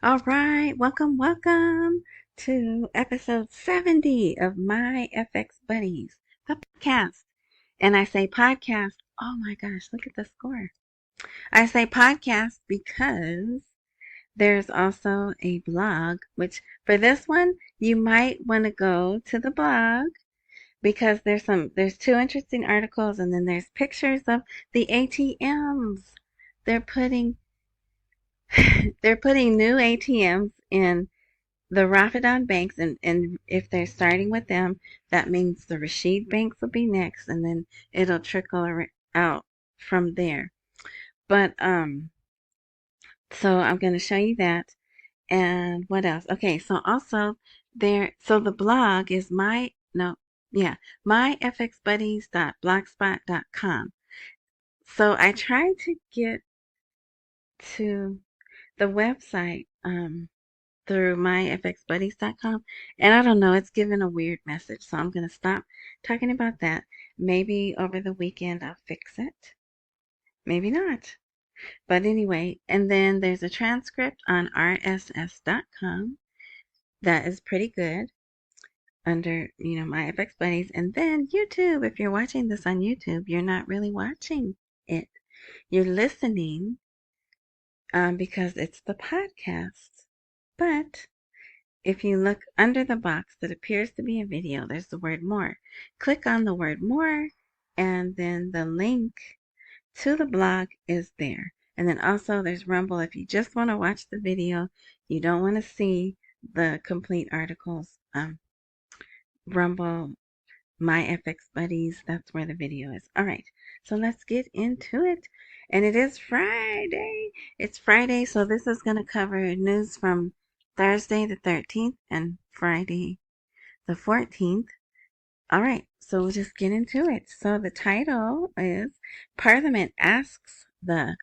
All right, welcome to episode 70 of My FX Buddies, the podcast. And I say podcast, oh my gosh, look at the score. I say podcast because there's also a blog, which for this one, you might want to go to the blog because there's two interesting articles and then there's pictures of the ATMs. They're putting they're putting new ATMs in the Ramadan banks, and if they're starting with them, that means the Rashid banks will be next, and then it'll trickle out from there. But so I'm going to show you that, and what else? Okay, so also so the blog is myfxbuddies.blogspot.com. So I tried to get to the website through myfxbuddies.com, and I don't know, it's giving a weird message, so I'm going to stop talking about that. Maybe over the weekend I'll fix it. Maybe not. But anyway, and then there's a transcript on rss.com that is pretty good under, my FX Buddies. And then YouTube, if you're watching this on YouTube, you're not really watching it. You're listening because it's the podcast. But if you look under the box that appears to be a video, there's the word more. Click on the word more, and then the link to the blog is there. And then also there's Rumble. If you just want to watch the video, you don't want to see the complete articles, Rumble, My FX Buddies, that's where the video is. All right, so let's get into it. And it is Friday. It's Friday, so this is going to cover news from Thursday the 13th and Friday the 14th. All right, so we'll just get into it. So the title is Parliament Asks the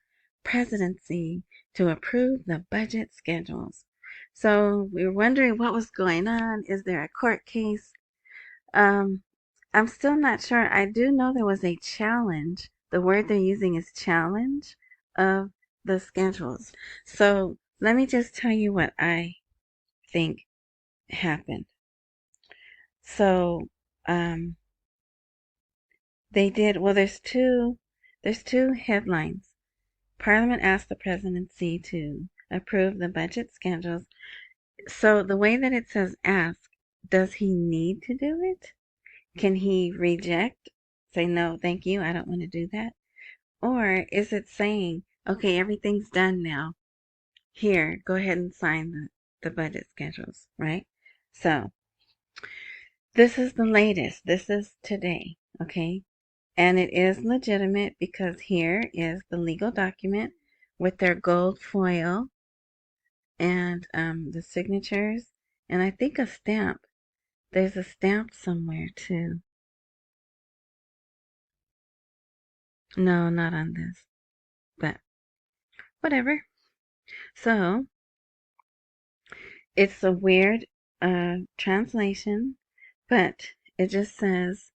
Presidency to Approve the Budget Schedules. So we were wondering what was going on. Is there a court case? I'm still not sure. I do know there was a challenge. The word they're using is challenge of the schedules. So let me just tell you what I think happened. So they did, well, there's two headlines. Parliament asked the presidency to approve the budget schedules. So the way that it says ask, does he need to do it? Can he reject? Say, no, thank you, I don't want to do that? Or is it saying, okay, everything's done now. Here, go ahead and sign the budget schedules, right? So this is the latest. This is today, okay? And it is legitimate because here is the legal document with their gold foil and the signatures, and I think a stamp. There's a stamp somewhere too. No, not on this, but whatever. So it's a weird translation, but it just says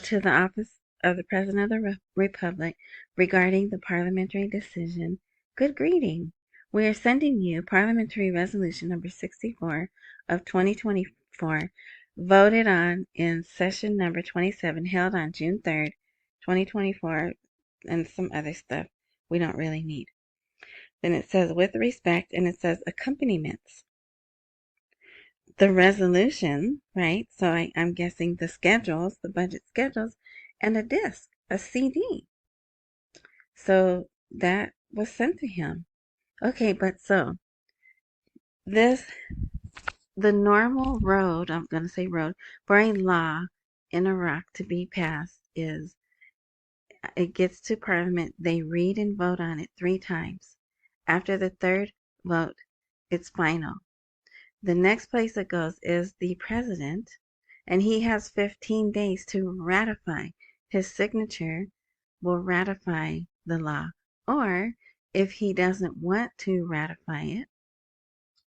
to the office of the President of the Republic regarding the parliamentary decision. Good greeting. We are sending you Parliamentary Resolution No. 64 of 2024, voted on in session number 27, held on June 3rd, 2024, and some other stuff we don't really need. Then it says, with respect, and it says accompaniments. The resolution, right? So I'm guessing the schedules, the budget schedules, and a disc, a CD. So that was sent to him. Okay, but so the normal road, I'm going to say road, for a law in Iraq to be passed is it gets to Parliament, they read and vote on it 3 times. After the 3rd vote, it's final. The next place it goes is the president, and he has 15 days to ratify. His signature will ratify the law. Or if he doesn't want to ratify it,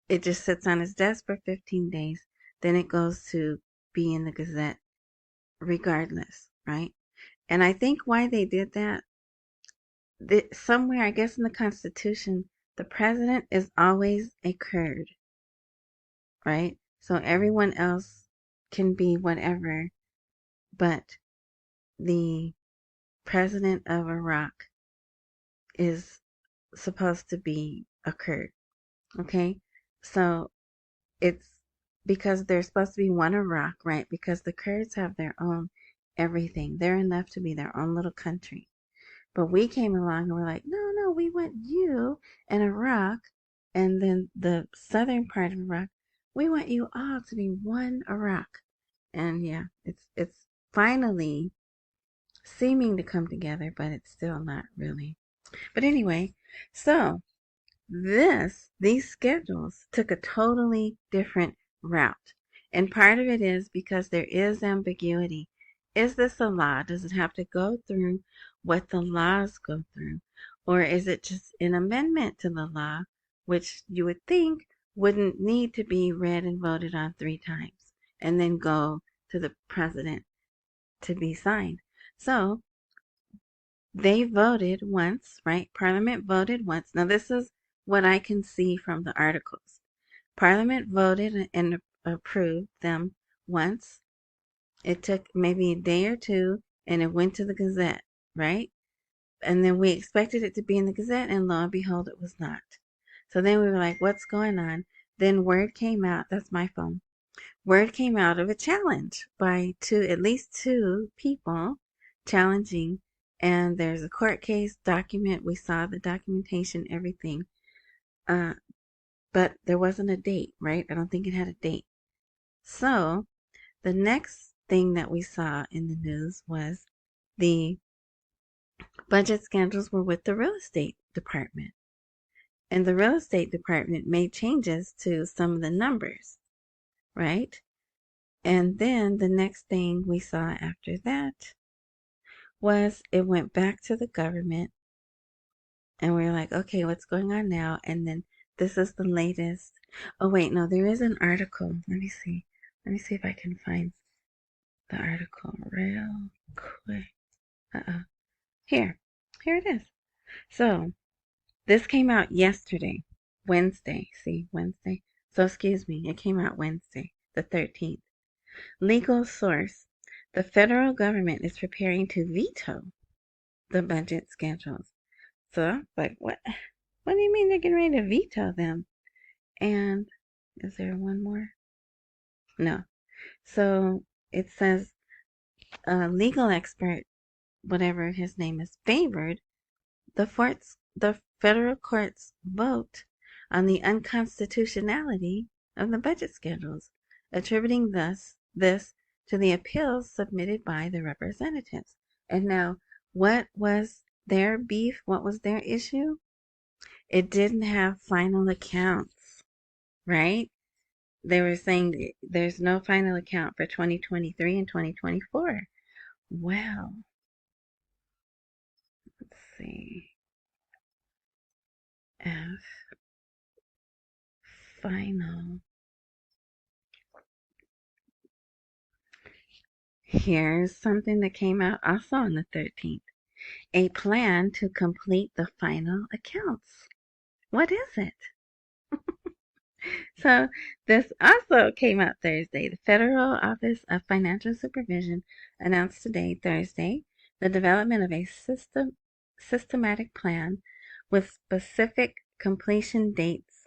it just sits on his desk for 15 days. Then it goes to be in the Gazette regardless, right? And I think why they did that, somewhere, I guess in the Constitution, the president is always a Kurd, right? So everyone else can be whatever, but the president of Iraq is supposed to be a Kurd, okay? So it's because there's supposed to be one Iraq, right? Because the Kurds have their own everything. They're enough to be their own little country. But we came along and we're like, no, we want you and Iraq, and then the southern part of Iraq, we want you all to be one Iraq. And yeah, it's finally seeming to come together, but it's still not really. But anyway, so these schedules took a totally different route. And part of it is because there is ambiguity. Is this a law? Does it have to go through what the laws go through? Or is it just an amendment to the law, which you would think wouldn't need to be read and voted on 3 times and then go to the president to be signed? So they voted once, right? Parliament voted once. Now, this is what I can see from the articles. Parliament voted and approved them once. It took maybe a day or two, and it went to the Gazette, right? And then we expected it to be in the Gazette, and lo and behold, it was not. So then we were like, what's going on? Then word came out. That's my phone. Word came out of a challenge by at least two people challenging, and there's a court case document. We saw the documentation, everything, but there wasn't a date, right? I don't think it had a date. So the next thing that we saw in the news was the budget schedules were with the real estate department, and the real estate department made changes to some of the numbers, right? And then the next thing we saw after that was it went back to the government, and we were like, okay, what's going on now? And then this is the latest. Oh, wait, no, there is an article. Let me see. Let me see if I can find the article real quick. Here it is. So this came out yesterday, Wednesday. See, Wednesday. So excuse me, it came out Wednesday, the 13th. Legal source. The federal government is preparing to veto the budget schedules. So, like, what? What do you mean they're getting ready to veto them? And is there one more? No. So it says a legal expert, whatever his name is, favored the federal court's vote on the unconstitutionality of the budget schedules, attributing this to the appeals submitted by the representatives. And now, what was their beef? What was their issue? It didn't have final accounts, right? They were saying there's no final account for 2023 and 2024. Well, let's see. F final. Here's something that came out also on the 13th. A plan to complete the final accounts. What is it? So this also came out Thursday. The Federal Office of Financial Supervision announced today, Thursday, the development of a systematic plan with specific completion dates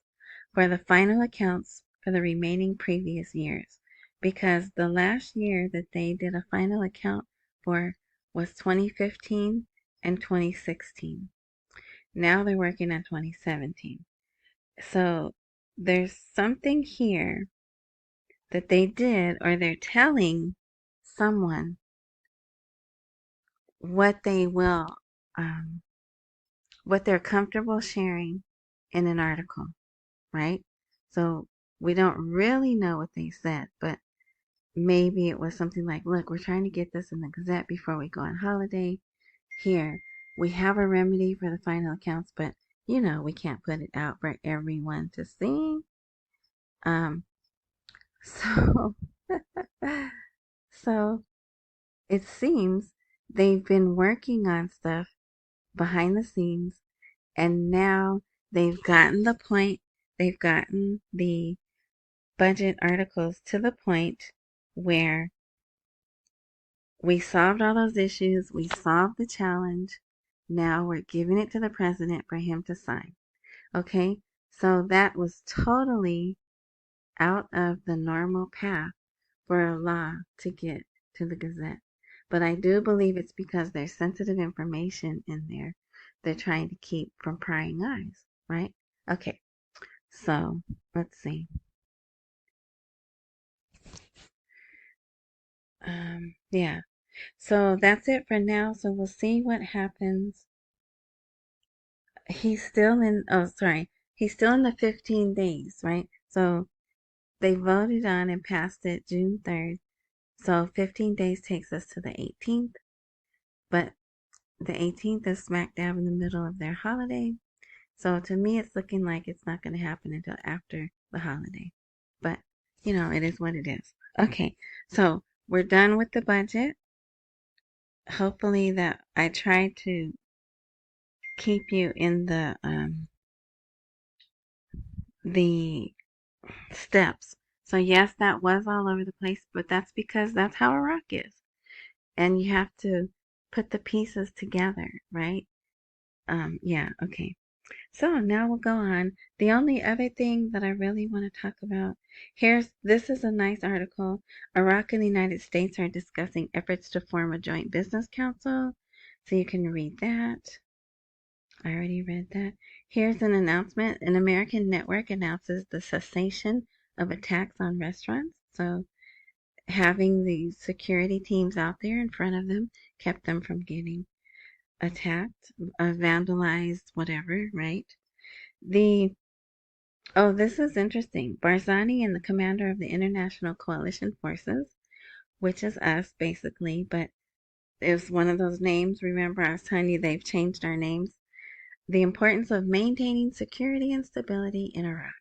for the final accounts for the remaining previous years. Because the last year that they did a final account for was 2015 and 2016. Now they're working on 2017. So there's something here that they did, or they're telling someone what they will, what they're comfortable sharing in an article, right? So we don't really know what they said, but maybe it was something like, look, we're trying to get this in the Gazette before we go on holiday. Here, we have a remedy for the final accounts, but we can't put it out for everyone to see. So, so it seems they've been working on stuff behind the scenes, and now they've gotten the point. They've gotten the budget articles to the point where we solved all those issues. We solved the challenge. Now we're giving it to the president for him to sign. Okay? So that was totally out of the normal path for a law to get to the Gazette. But I do believe it's because there's sensitive information in there they're trying to keep from prying eyes, right? Okay, so let's see. Yeah, so that's it for now. So we'll see what happens. He's still in, oh, sorry, he's still in the 15 days, right? So they voted on and passed it June 3rd. So 15 days takes us to the 18th. But the 18th is smack dab in the middle of their holiday. So to me, it's looking like it's not going to happen until after the holiday. But, it is what it is. Okay, so we're done with the budget. Hopefully that I tried to keep you in the steps. So yes, that was all over the place, but that's because that's how Iraq is. And you have to put the pieces together, right? Yeah, okay. So now we'll go on. The only other thing that I really want to talk about this is a nice article. Iraq and the United States are discussing efforts to form a joint business council. So you can read that. I already read that. Here's an announcement. An American network announces the cessation of attacks on restaurants. So having the security teams out there in front of them kept them from getting attacked, vandalized, whatever, right? This is interesting. Barzani and the commander of the International Coalition Forces, which is us basically, but it's one of those names. Remember, I was telling you they've changed our names. The importance of maintaining security and stability in Iraq.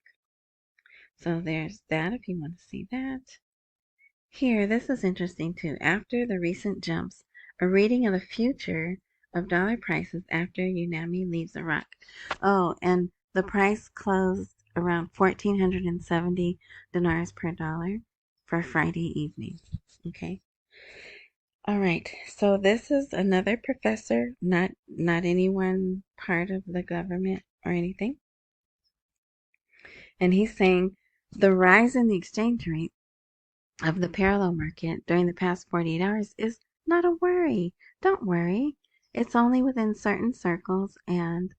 So there's that if you want to see that. Here, this is interesting too. After the recent jumps, a reading of the future of dollar prices after UNAMI leaves Iraq. Oh, and the price closed around 1,470 dinars per dollar for Friday evening. Okay. All right. So this is another professor, not anyone part of the government or anything. And he's saying the rise in the exchange rate of the parallel market during the past 48 hours is not a worry. Don't worry. It's only within certain circles, and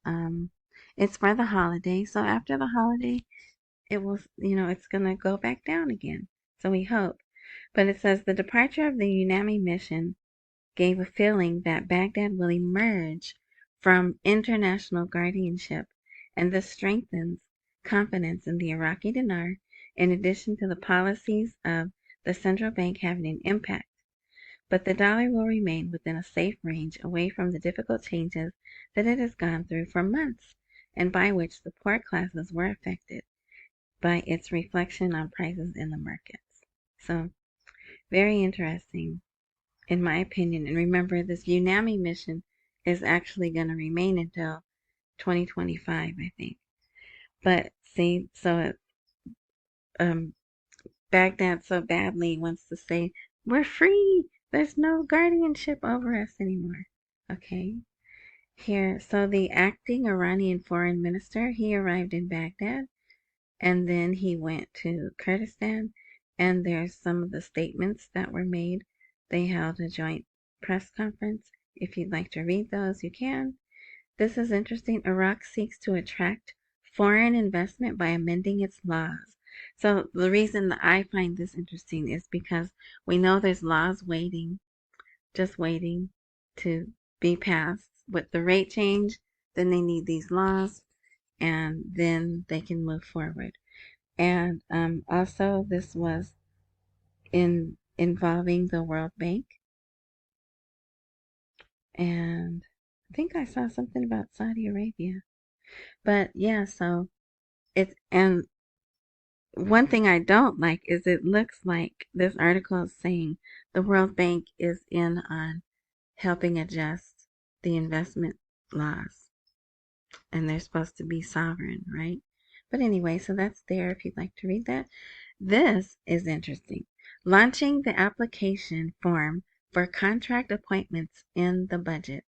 it's for the holiday. So after the holiday, it will, it's going to go back down again. So we hope. But it says the departure of the UNAMI mission gave a feeling that Baghdad will emerge from international guardianship, and this strengthens confidence in the Iraqi dinar, in addition to the policies of the central bank having an impact. But the dollar will remain within a safe range away from the difficult changes that it has gone through for months, and by which the poor classes were affected by its reflection on prices in the markets. So, very interesting, in my opinion. And remember, this UNAMI mission is actually going to remain until 2025, I think. But see, so Baghdad so badly wants to say, we're free. There's no guardianship over us anymore. Okay. Here, so the acting Iranian foreign minister, he arrived in Baghdad, and then he went to Kurdistan, and there's some of the statements that were made. They held a joint press conference. If you'd like to read those, you can. This is interesting. Iraq seeks to attract foreign investment by amending its laws. So the reason that I find this interesting is because we know there's laws just waiting to be passed. With the rate change, then they need these laws, and then they can move forward. And also, this was involving the World Bank. And I think I saw something about Saudi Arabia. But yeah, so and one thing I don't like is it looks like this article is saying the World Bank is in on helping adjust the investment laws. And they're supposed to be sovereign, right? But anyway, so that's there if you'd like to read that. This is interesting. Launching the application form for contract appointments in the budget.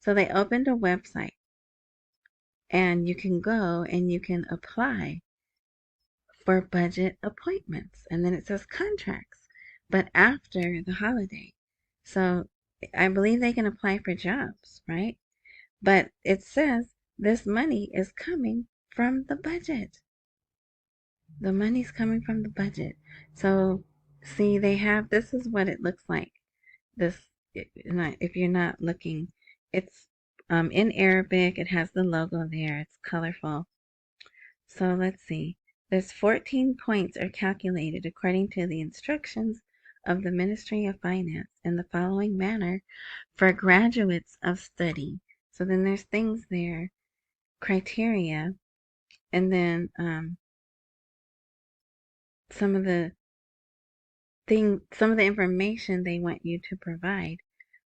So they opened a website and you can go and you can apply for budget appointments. And then it says contracts, but after the holiday. So I believe they can apply for jobs, right? But it says this money is coming from the budget. The money's coming from the budget. So see, they have, this is what it looks like. This, if you're not looking, it's in Arabic. It has the logo there. It's colorful. So let's see. There's 14 points are calculated according to the instructions of the Ministry of Finance in the following manner for graduates of study. So then there's things there, criteria, and then some of the information they want you to provide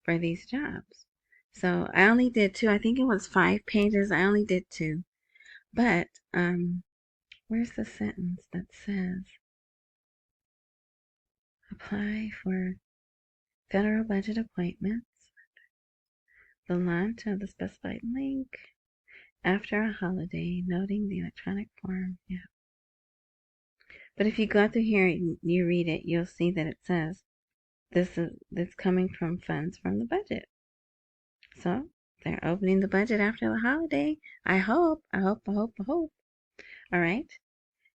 for these jobs. So I only did 2. I think it was 5 pages. I only did 2. But where's the sentence that says apply for federal budget appointments, the launch of the specified link after a holiday, noting the electronic form. Yeah. But if you go through here and you read it, you'll see that it says this coming from funds from the budget. So they're opening the budget after the holiday. I hope. All right.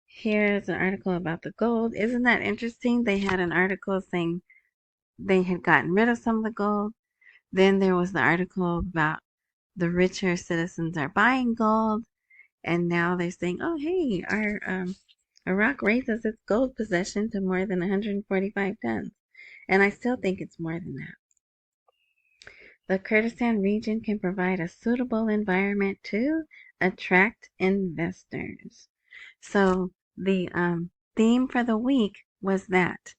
Here's an article about the gold. Isn't that interesting? They had an article saying they had gotten rid of some of the gold. Then there was the article about the richer citizens are buying gold. And now they're saying, oh, hey, our Iraq raises its gold possession to more than 145 tons. And I still think it's more than that. The Kurdistan region can provide a suitable environment to attract investors. So the theme for the week was that,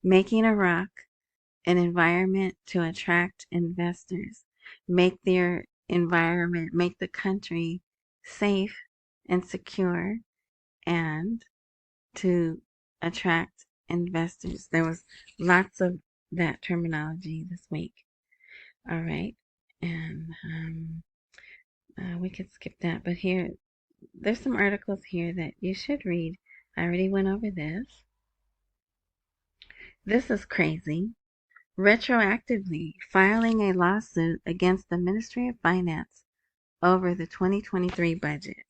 making Iraq an environment to attract investors, make their environment, make the country safe and secure, and to attract investors. There was lots of that terminology this week. All right, and we could skip that, but here, there's some articles here that you should read. I already went over this. This is crazy. Retroactively filing a lawsuit against the Ministry of Finance over the 2023 budget.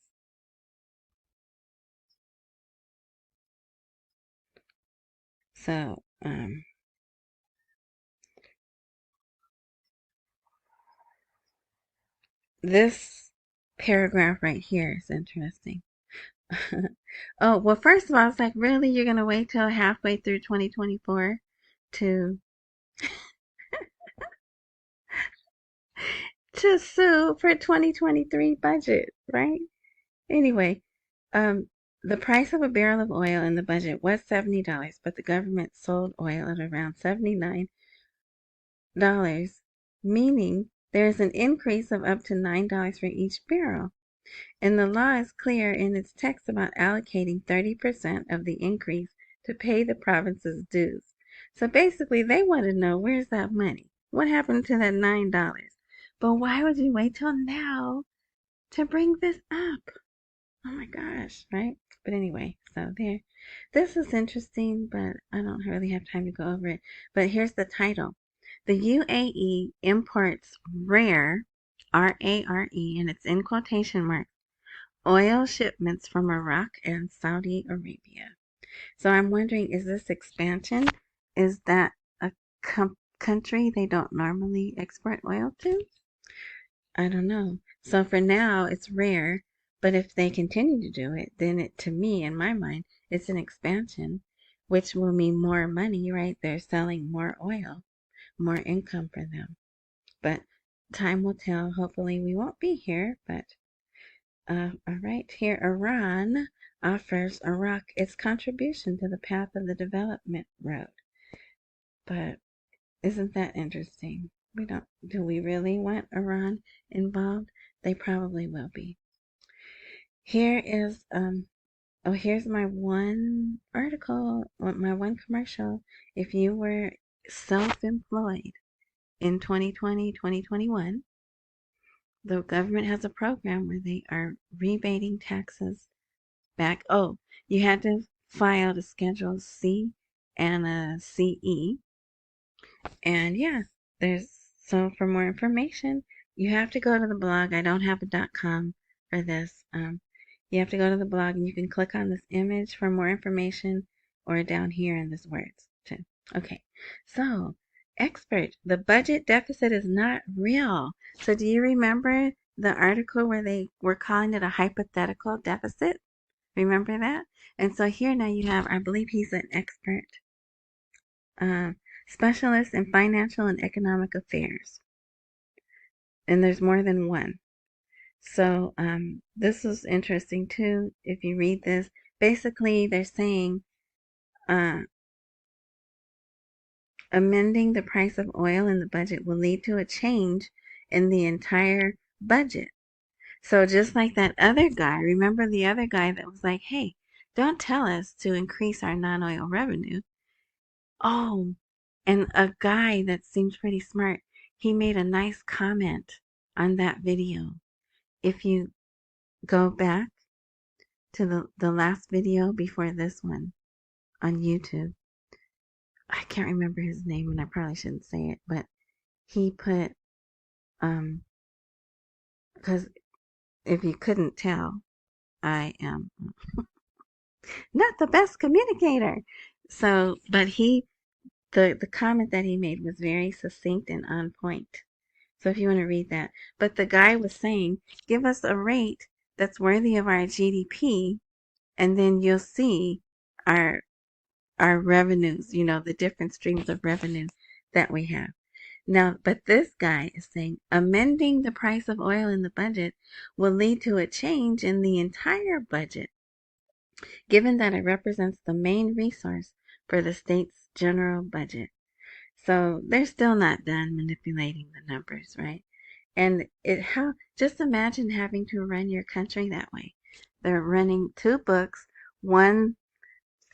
So, this paragraph right here is interesting. Oh, well, first of all, it's like, really? You're going to wait till halfway through 2024 to sue for 2023 budget, right? Anyway, the price of a barrel of oil in the budget was $70, but the government sold oil at around $79, meaning there's an increase of up to $9 for each barrel. And the law is clear in its text about allocating 30% of the increase to pay the province's dues. So basically, they want to know, where's that money? What happened to that $9? But why would you wait till now to bring this up? Oh my gosh, right? But anyway, so there. This is interesting, but I don't really have time to go over it. But here's the title. The UAE imports rare, R-A-R-E, and it's in quotation marks, oil shipments from Iraq and Saudi Arabia. So I'm wondering, is this expansion? Is that a country they don't normally export oil to? I don't know. So for now, it's rare. But if they continue to do it, then it, to me, in my mind, it's an expansion, which will mean more money, right? They're selling more oil, more income for them. But time will tell. Hopefully we won't be here, but all right, here Iran offers Iraq its contribution to the path of the development road. But isn't that interesting? Do we really want Iran involved? They probably will be. Here is, here's my one article, my one commercial. If you were self-employed in 2020, 2021, the government has a program where they are rebating taxes back. Oh, you had to file a Schedule C and a CE. And yeah, so for more information, you have to go to the blog. I don't have a .com for this. You have to go to the blog and you can click on this image for more information or down here in this words too. Okay, so expert, the budget deficit is not real. So do you remember the article where they were calling it a hypothetical deficit? Remember that? And so here now you have, I believe he's an expert, specialist in financial and economic affairs. And there's more than one. So this is interesting too. If you read this, basically they're saying amending the price of oil in the budget will lead to a change in the entire budget. So just like that other guy, remember the other guy that was like, hey, don't tell us to increase our non-oil revenue. Oh, and a guy that seems pretty smart, he made a nice comment on that video. If you go back to the last video before this one on YouTube, I can't remember his name and I probably shouldn't say it, but he put, because if you couldn't tell, I am not the best communicator. So, but the comment that he made was very succinct and on point. So if you want to read that. But the guy was saying, give us a rate that's worthy of our GDP, and then you'll see our revenues, the different streams of revenue that we have. Now, but this guy is saying amending the price of oil in the budget will lead to a change in the entire budget, given that it represents the main resource for the state's general budget. So they're still not done manipulating the numbers, right? And just imagine having to run your country that way. They're running two books, one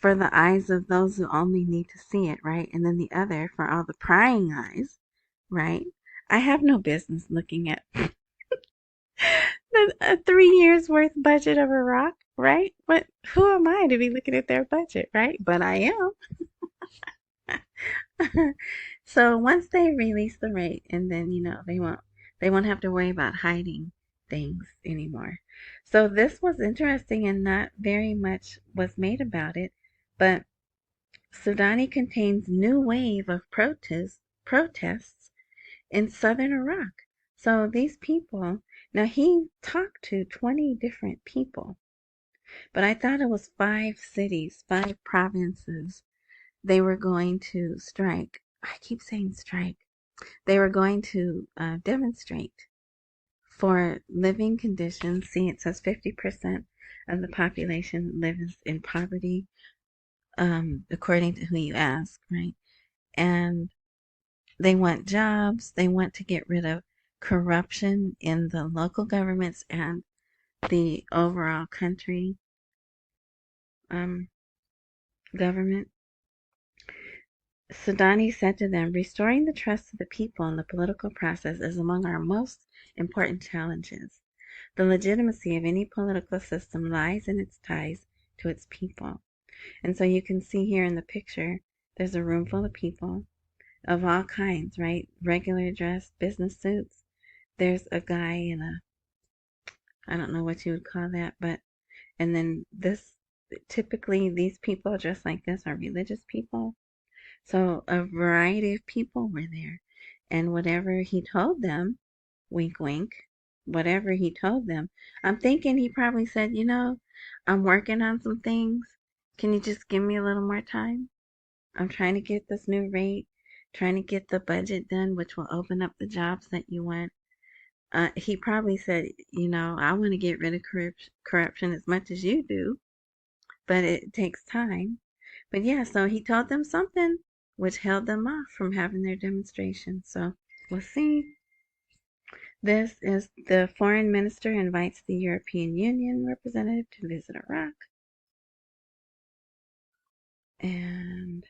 for the eyes of those who only need to see it, right? And then the other for all the prying eyes, right? I have no business looking at a 3 years worth budget of Iraq, right? But who am I to be looking at their budget, right? But I am. So once they release the rate, and then they won't have to worry about hiding things anymore. So this was interesting, and not very much was made about it. But Sudani contains new wave of protests in southern Iraq. So these people, now he talked to 20 different people, but I thought it was 5 cities, 5 provinces they were going to strike. I keep saying strike. They were going to demonstrate for living conditions. See, it says 50% of the population lives in poverty, according to who you ask, right? And they want jobs. They want to get rid of corruption in the local governments and the overall country government. Sudani said to them, restoring the trust of the people in the political process is among our most important challenges. The legitimacy of any political system lies in its ties to its people. And so you can see here in the picture, there's a room full of people of all kinds, right? Regular dress, business suits. There's a guy in I don't know what you would call that, and then typically these people dressed like this are religious people. So a variety of people were there. And whatever he told them, wink, wink, whatever he told them, I'm thinking he probably said, I'm working on some things. Can you just give me a little more time? I'm trying to get this new rate, trying to get the budget done, which will open up the jobs that you want. He probably said, I want to get rid of corruption as much as you do, but it takes time. But yeah, so he told them something which held them off from having their demonstration. So We'll see. This is the foreign minister invites the European Union representative to visit Iraq. And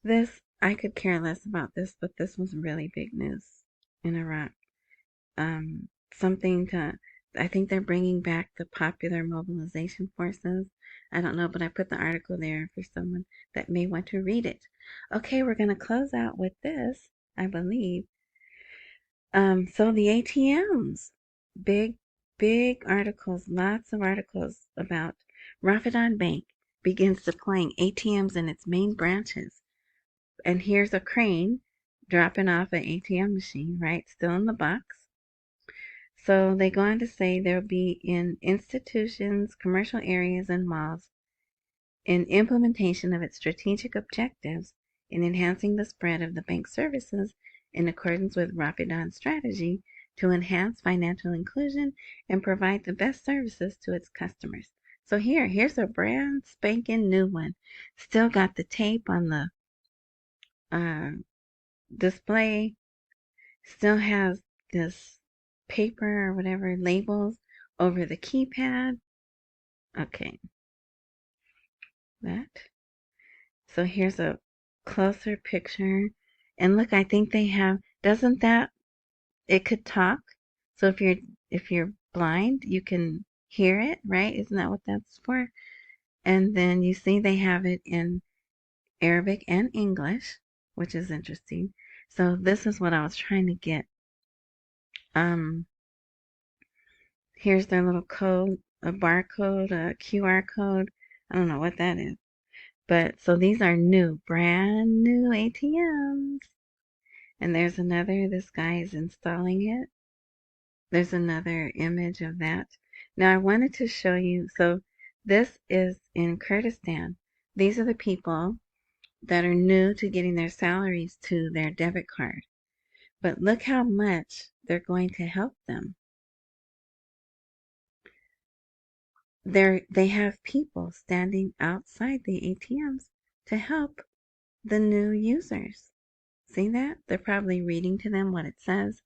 this, I could care less about this, but this was really big news in Iraq. Something to, I think they're bringing back the popular mobilization forces. I don't know, but I put the article there for someone that may want to read it. Okay, we're going to close out with this, I believe. So the ATMs, big articles, lots of articles about Rafidan Bank begins deploying ATMs in its main branches. And here's a crane dropping off an ATM machine, right? Still in the box. So they go on to say there'll be in institutions, commercial areas, and malls in implementation of its strategic objectives in enhancing the spread of the bank's services in accordance with Rapidan's strategy to enhance financial inclusion and provide the best services to its customers. So here's a brand spanking new one. Still got the tape on the display. Still has this paper or whatever labels over the keypad. Okay. That. So here's a closer picture. And look, I think they have, doesn't that, it could talk. So if you're blind, you can hear it, right? Isn't that what that's for? And then you see they have it in Arabic and English, which is interesting. So this is what I was trying to get. Here's their little code, a barcode, a QR code. I don't know what that is. But so these are new, brand new ATMs. And there's another, this guy is installing it. There's another image of that. Now I wanted to show you, so this is in Kurdistan. These are the people that are new to getting their salaries to their debit card. But look how much they're going to help them. They have people standing outside the ATMs to help the new users. See that? They're probably reading to them what it says,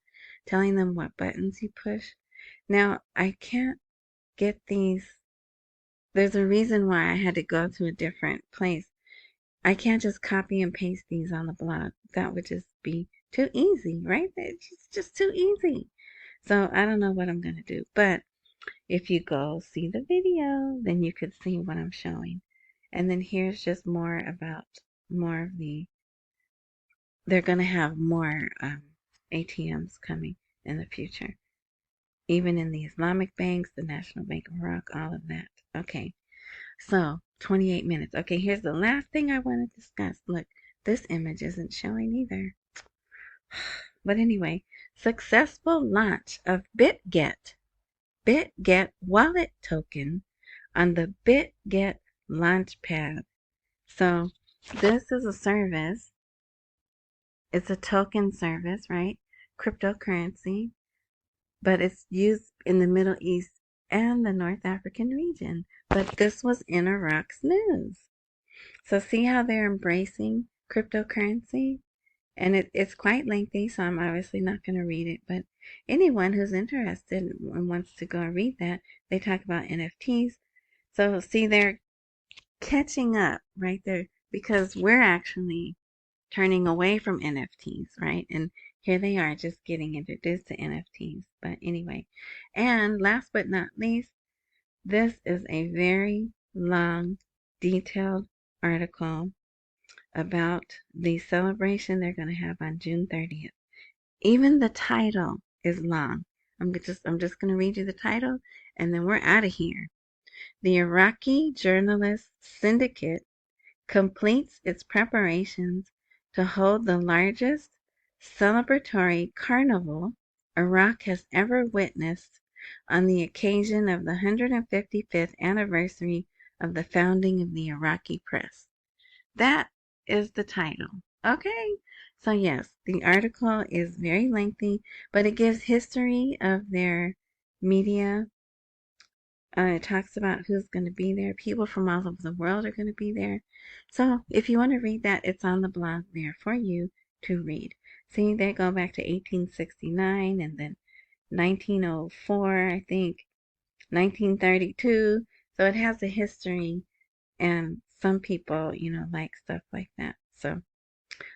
telling them what buttons you push. Now, I can't get these. There's a reason why I had to go to a different place. I can't just copy and paste these on the blog. That would just be too easy, right? It's just too easy. So I don't know what I'm going to do. But if you go see the video, then you could see what I'm showing. And then here's just more about more of the, they're going to have more ATMs coming in the future. Even in the Islamic banks, the National Bank of Iraq, all of that. Okay, so 28 minutes. Okay, here's the last thing I want to discuss. Look, this image isn't showing either. But anyway, successful launch of BitGet wallet token on the BitGet launchpad. So this is a service. It's a token service, right? Cryptocurrency, but it's used in the Middle East and the North African region. But this was in Iraq's news. So see how they're embracing cryptocurrency? And it's quite lengthy, so I'm obviously not going to read it. But anyone who's interested and wants to go and read that, they talk about NFTs. So see, they're catching up right there because we're actually turning away from NFTs, right? And here they are just getting introduced to NFTs. But anyway, and last but not least, this is a very long, detailed article about the celebration they're going to have on June 30th. Even the title is long. I'm just going to read you the title and then we're out of here. The Iraqi Journalists Syndicate completes its preparations to hold the largest celebratory carnival Iraq has ever witnessed on the occasion of the 155th anniversary of the founding of the Iraqi press. That is the title. Okay. So yes, the article is very lengthy, but it gives history of their media. It talks about who's going to be there. People from all over the world are going to be there. So if you want to read that, it's on the blog there for you to read. See, they go back to 1869 and then 1904, I think, 1932. So it has a history, and some people, like stuff like that. So,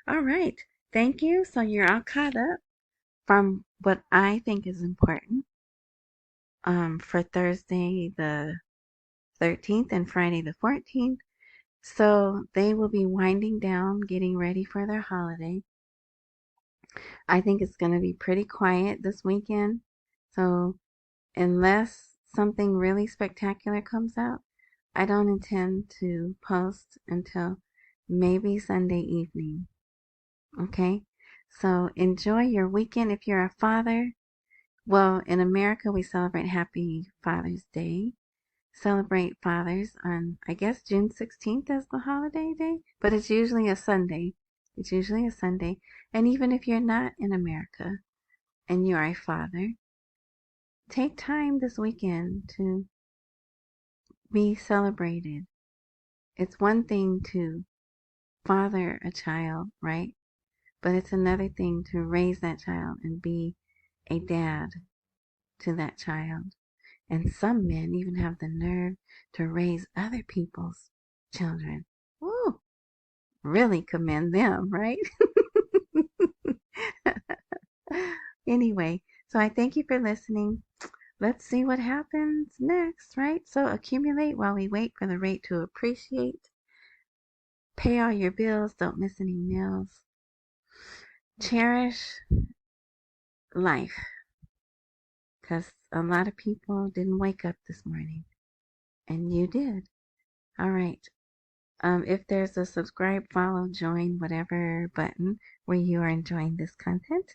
all right. Thank you. So you're all caught up from what I think is important for Thursday the 13th and Friday the 14th. So they will be winding down, getting ready for their holiday. I think it's going to be pretty quiet this weekend. So unless something really spectacular comes out, I don't intend to post until maybe Sunday evening. Okay? So enjoy your weekend if you're a father. Well, in America, we celebrate Happy Father's Day. Celebrate fathers on, I guess, June 16th as the holiday day, but it's usually a Sunday. It's usually a Sunday. And even if you're not in America and you're a father, take time this weekend to be celebrated. It's one thing to father a child, right? But it's another thing to raise that child and be a dad to that child. And some men even have the nerve to raise other people's children. Woo! Really commend them, right? Anyway, so I thank you for listening. Let's see what happens next, right? So accumulate while we wait for the rate to appreciate. Pay all your bills. Don't miss any meals. Cherish life, because a lot of people didn't wake up this morning, and you did. All right. If there's a subscribe, follow, join, whatever button where you are enjoying this content,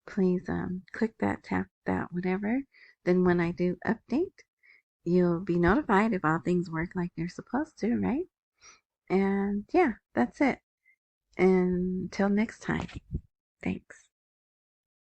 please click that, tap that, whatever. Then when I do update, you'll be notified if all things work like they're supposed to, right? And yeah, that's it. Until next time.